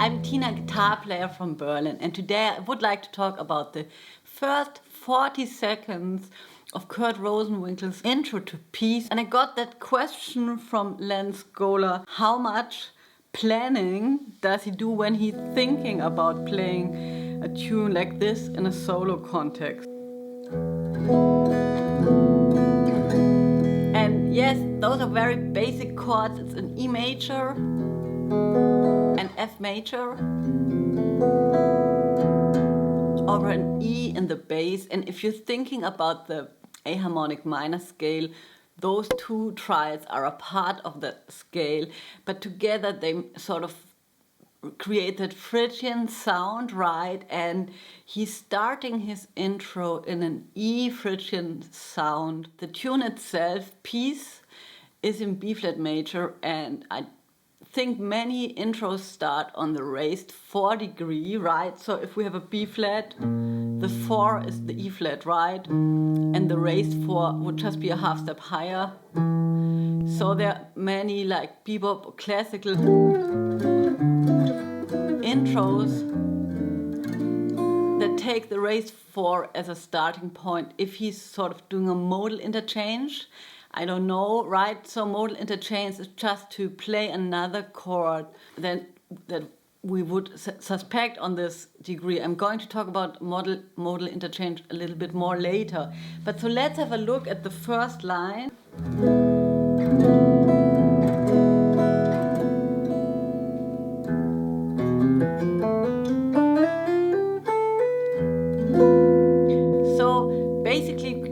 I'm Tina, guitar player from Berlin, and today I would like to talk about the first 40 seconds of Kurt Rosenwinkel's intro to Peace. And I got that question from Len Scholar: how much planning does he do when he's thinking about playing a tune like this in a solo context? And yes, those are very basic chords. It's an E major, an F major, over an E in the bass. And if you're thinking about the A harmonic minor scale, those two triads are a part of the scale, but together they sort of create that Phrygian sound, right? And he's starting his intro in an E Phrygian sound. The tune itself, Peace, is in B flat major, and I think many intros start on the raised 4 degree, right? So if we have a B flat, the 4 is the E flat, right? And the raised 4 would just be a half step higher. So there are many like bebop or classical intros that take the raised 4 as a starting point if he's sort of doing a modal interchange. I don't know, right? So modal interchange is just to play another chord that we would suspect on this degree. I'm going to talk about modal interchange a little bit more later. But so let's have a look at the first line.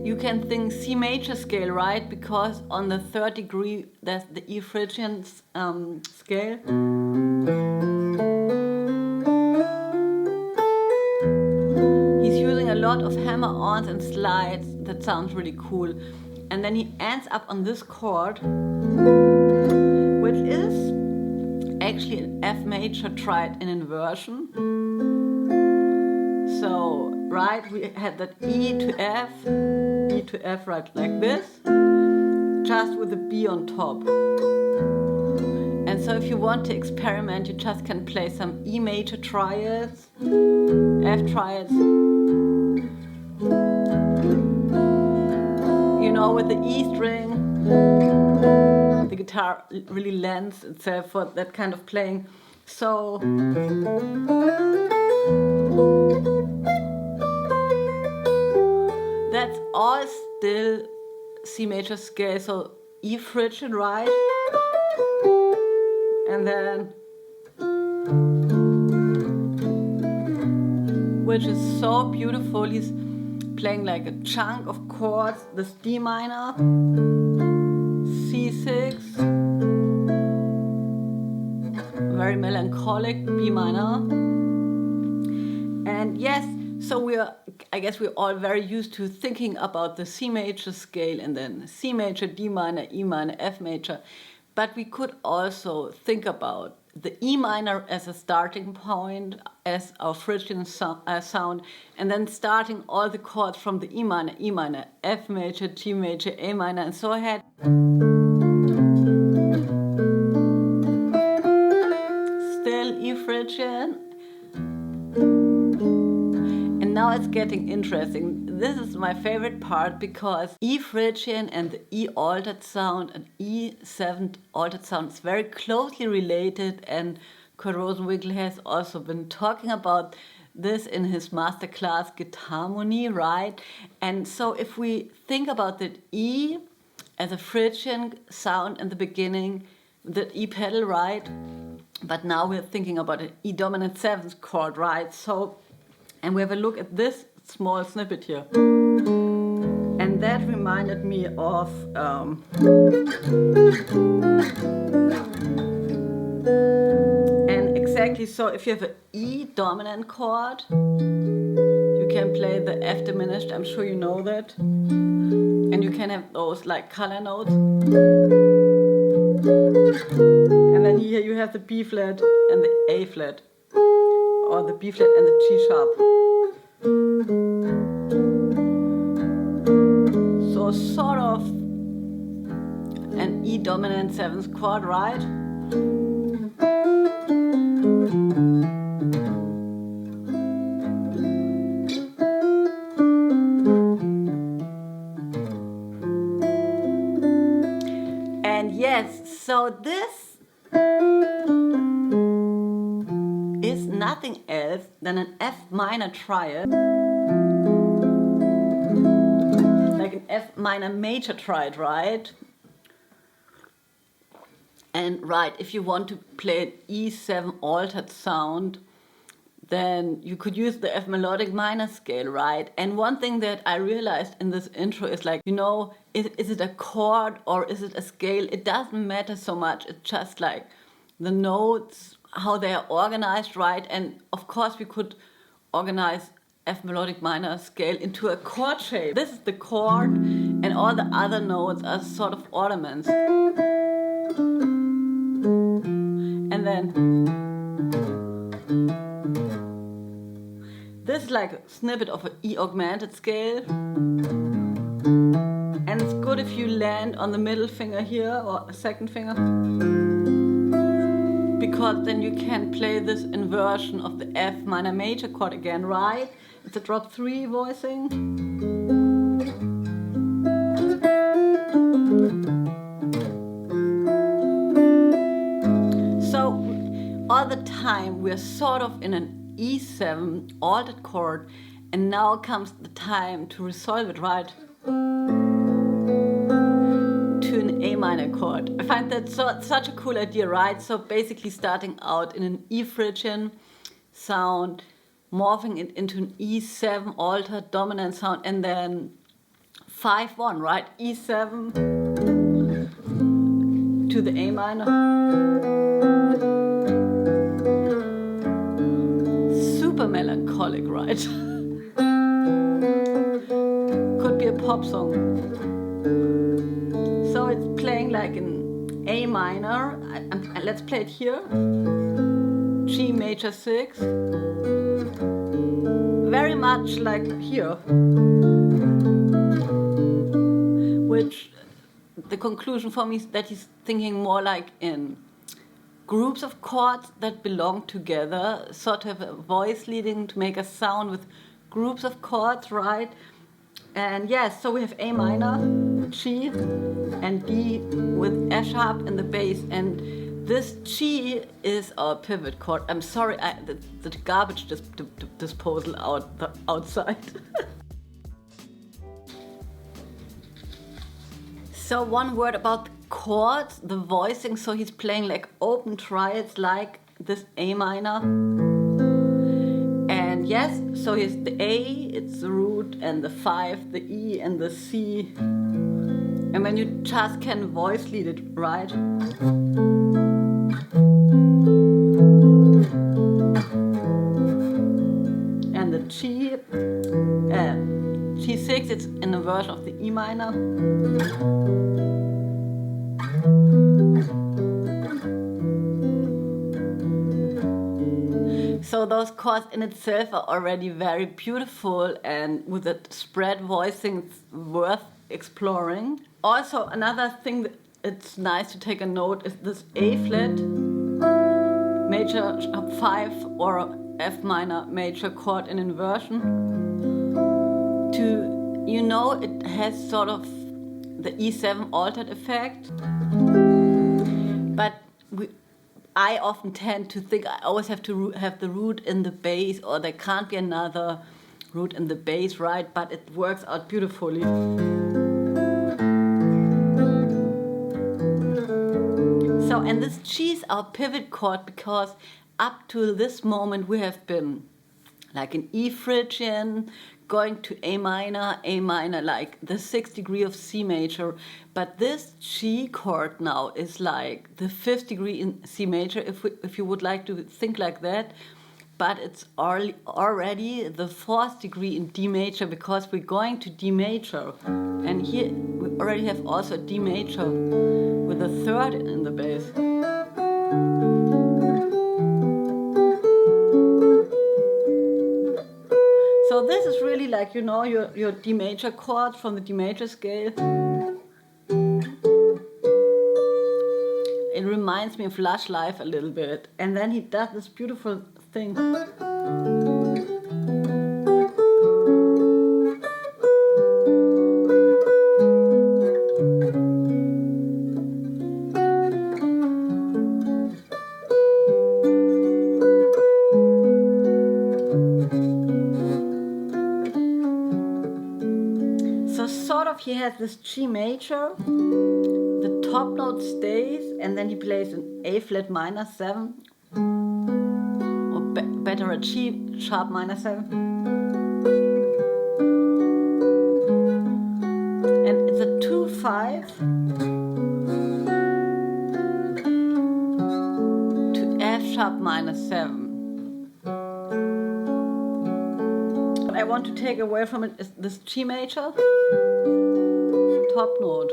You can think C major scale, right? Because on the 3rd degree there's the E Phrygian scale. He's using a lot of hammer-ons and slides. That sounds really cool. And then he ends up on this chord, which is actually an F major triad in inversion. So, right, we had that E to F, right, like this, just with a B on top. And so if you want to experiment, you just can play some E major triads, F triads, you know, with the E string. The guitar really lends itself for that kind of playing. So that's all still C major scale, so E Phrygian, right? And then, which is so beautiful, he's playing like a chunk of chords, this D minor, C6, very melancholic B minor, and yes, so I guess we're all very used to thinking about the C major scale and then C major, D minor, E minor, F major. But we could also think about the E minor as a starting point, as our Phrygian sound, and then starting all the chords from the E minor, F major, G major, A minor, and so ahead. Still E Phrygian. Now it's getting interesting. This is my favorite part because E Phrygian and the E altered sound and E7 altered sound is very closely related, and Kurt Rosenwinkel has also been talking about this in his masterclass Guitarmony, right? And so if we think about the E as a Phrygian sound in the beginning, the E pedal, right? But now we're thinking about an E dominant 7th chord, right? So, and we have a look at this small snippet here. And that reminded me of and exactly, so if you have an E dominant chord, you can play the F diminished, I'm sure you know that. And you can have those like color notes. And then here you have the B flat and the A flat, or the B flat and the G sharp. So sort of an E dominant 7th chord, right? And yes, so this is nothing else than an F minor triad, like an F minor major triad, right? And right, if you want to play an E7 altered sound, then you could use the F melodic minor scale, right? And one thing that I realized in this intro is like, you know, is it a chord or is it a scale? It doesn't matter so much. It's just like the notes, how they are organized, right? And of course we could organize F melodic minor scale into a chord shape. This is the chord and all the other notes are sort of ornaments. And then this is like a snippet of an E augmented scale. And it's good if you land on the middle finger here or a second finger, because then you can play this inversion of the F minor major chord again, right? It's a drop 3 voicing. So all the time we're sort of in an E7 altered chord, and now comes the time to resolve it, right, to an A minor chord. I find that such a cool idea, right? So basically starting out in an E Phrygian sound, morphing it into an E7 altered dominant sound, and then 5-1, right? E7 to the A minor. Super melancholic, right? Could be a pop song. So it's playing like an A minor. Let's play it here. G major 6. Very much like here. Which the conclusion for me is that he's thinking more like in groups of chords that belong together, sort of a voice leading to make a sound with groups of chords, right? And yes, so we have A minor, G, and D with F sharp in the bass. And this G is our pivot chord. I'm sorry, the garbage disposal outside. So one word about the chords, the voicing. So he's playing like open triads like this A minor. And yes, so here's the A, it's the root, and the 5, the E, and the C. And when you just can voice lead it, right? And the G, G6, it's in a version of the E minor. So those chords in itself are already very beautiful, and with the spread voicing, it's worth exploring. Also, another thing that it's nice to take a note is this A flat major 5 or F minor major chord in inversion. You know, it has sort of the E7 altered effect, but I often tend to think I always have to have the root in the bass, or there can't be another root in the bass, right? But it works out beautifully. So, and this G is our pivot chord, because up to this moment we have been like an E Phrygian, going to A minor, like the 6th degree of C major. But this G chord now is like the 5th degree in C major, if you would like to think like that. But it's already the 4th degree in D major, because we're going to D major. And here we already have also D major with a 3rd in the bass. So this is really like, you know, your D major chords from the D major scale. It reminds me of Lush Life a little bit. And then he does this beautiful thing. So sort of he has this G major. The top note stays, and then he plays an A flat minor 7, or better a G sharp minor 7. And it's a 2-5 to F sharp minor 7. What I want to take away from it is this G major, top note.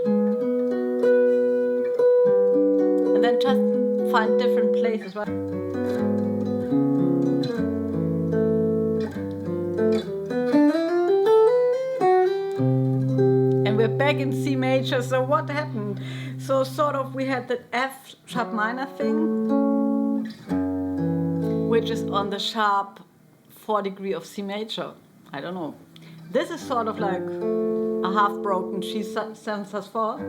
And then just find different places, right? And we're back in C major, so what happened? So sort of we had that F sharp minor thing, which is on the sharp 4 degree of C major. I don't know. This is sort of like a half broken G 7/4.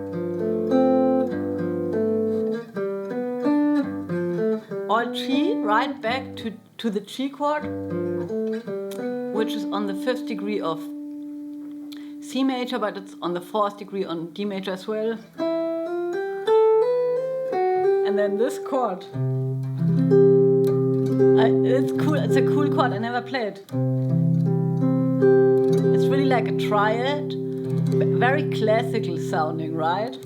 All G, right back to the G chord, which is on the 5th degree of C major, but it's on the 4th degree on D major as well. And then this chord. It's cool. It's a cool chord. I never played. It's really like a triad, very classical sounding, right?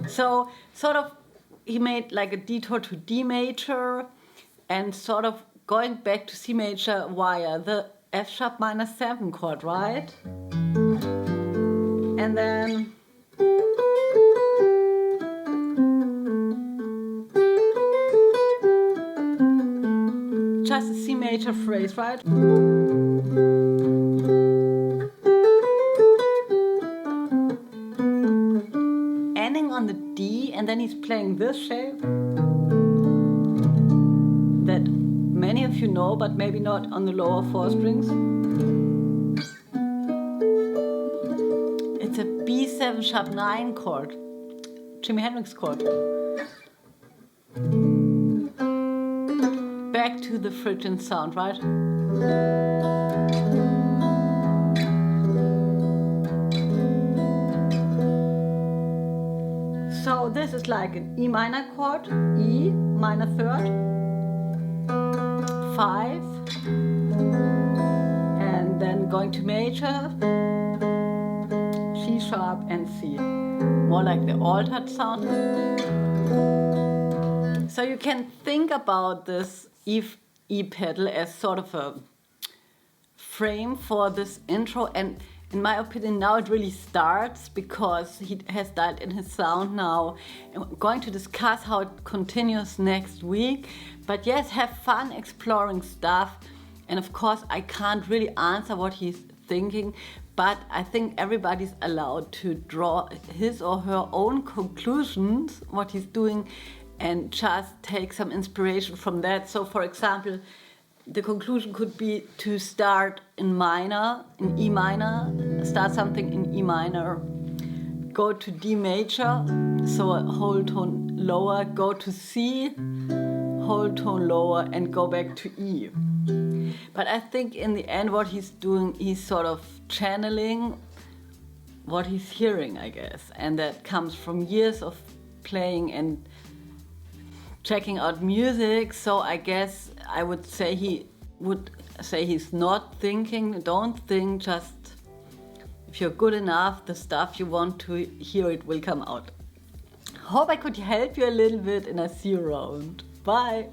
So sort of he made like a detour to D major and sort of going back to C major via the F sharp minor 7 chord, right? And then just a C major phrase, right? Ending on the D, and then he's playing this shape that many of you know, but maybe not on the lower 4 strings. It's a B7 sharp 9 chord, Jimi Hendrix chord. Back to the Phrygian sound, right? So this is like an E minor chord, E minor 3rd, 5, and then going to major, G sharp and C, more like the altered sound. So you can think about this E pedal as sort of a frame for this intro, and in my opinion now it really starts because he has dialed in his sound now. I'm going to discuss how it continues next week, but yes, have fun exploring stuff, and of course I can't really answer what he's thinking, but I think everybody's allowed to draw his or her own conclusions what he's doing and just take some inspiration from that. So for example, the conclusion could be to start in minor, in E minor, start something in E minor, go to D major, so a whole tone lower, go to C, whole tone lower, and go back to E. But I think in the end what he's doing, he's sort of channeling what he's hearing, I guess, and that comes from years of playing and checking out music. So I guess I would say he would say he's not thinking. Don't think, just if you're good enough, the stuff you want to hear, it will come out. Hope I could help you a little bit, and I see you around. Bye.